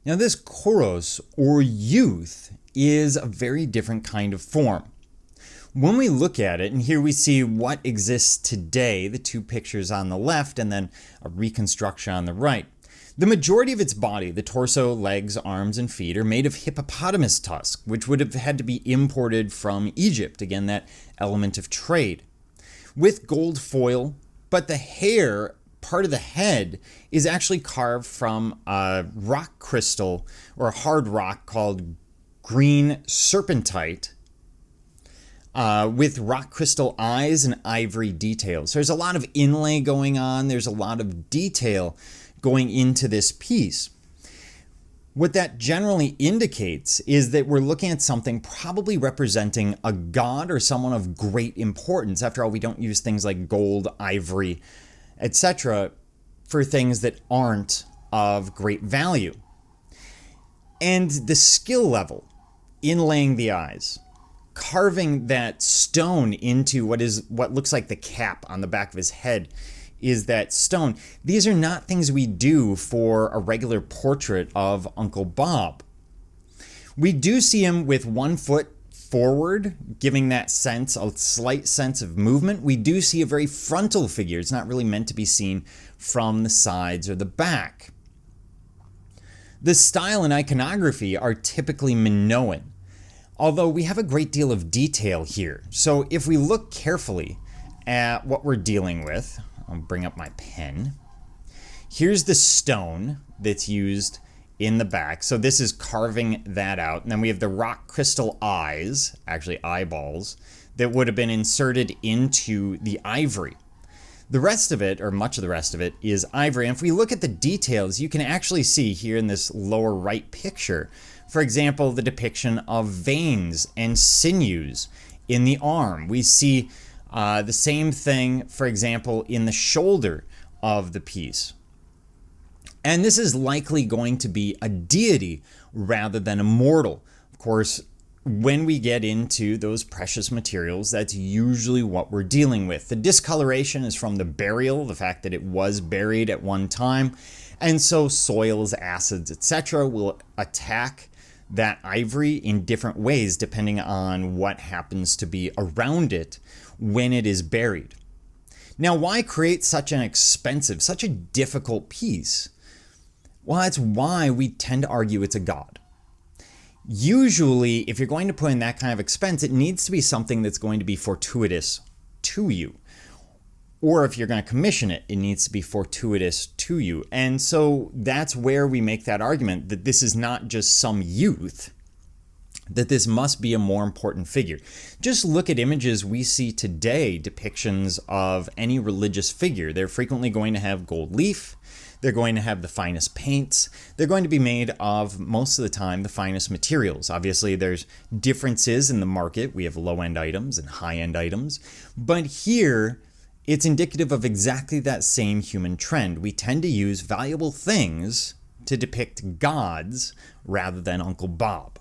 Now, this choros, or youth, is a very different kind of form. When we look at it, and here we see what exists today, the two pictures on the left and then a reconstruction on the right, the majority of its body, the torso, legs, arms, and feet, are made of hippopotamus tusk, which would have had to be imported from Egypt, again, that element of trade, with gold foil, but the hair, part of the head, is actually carved from a rock crystal or a hard rock called green serpentite, with rock crystal eyes and ivory details. So there's a lot of inlay going on. There's a lot of detail going into this piece. What that generally indicates is that we're looking at something probably representing a god or someone of great importance. After all, we don't use things like gold, ivory, etc. for things that aren't of great value. And the skill level, inlaying the eyes, carving that stone into what looks like the cap on the back of his head is that stone. These are not things we do for a regular portrait of Uncle Bob. We do see him with one foot forward, giving that sense, a slight sense of movement. We do see a very frontal figure. It's not really meant to be seen from the sides or the back. The style and iconography are typically Minoan, although we have a great deal of detail here. So if we look carefully at what we're dealing with, I'll bring up my pen. Here's the stone that's used in the back. So this is carving that out. And then we have the rock crystal eyes, actually eyeballs, that would have been inserted into the ivory. The rest of it, or much of the rest of it, is ivory. And if we look at the details, you can actually see here in this lower right picture, for example, the depiction of veins and sinews in the arm. We see the same thing, for example, in the shoulder of the piece. And this is likely going to be a deity rather than a mortal. Of course, when we get into those precious materials, that's usually what we're dealing with. The discoloration is from the burial, the fact that it was buried at one time. And so soils, acids, etc. will attack that ivory in different ways depending on what happens to be around it when it is buried. Now, why create such an expensive, such a difficult piece? Well, that's why we tend to argue it's a god. Usually, if you're going to put in that kind of expense, it needs to be something that's going to be fortuitous to you. Or if you're going to commission it, it needs to be fortuitous to you. And so that's where we make that argument that this is not just some youth, that this must be a more important figure. Just look at images we see today, depictions of any religious figure. They're frequently going to have gold leaf. They're going to have the finest paints. They're going to be made of, most of the time, the finest materials. Obviously, there's differences in the market. We have low-end items and high-end items. But here, it's indicative of exactly that same human trend. We tend to use valuable things to depict gods rather than Uncle Bob.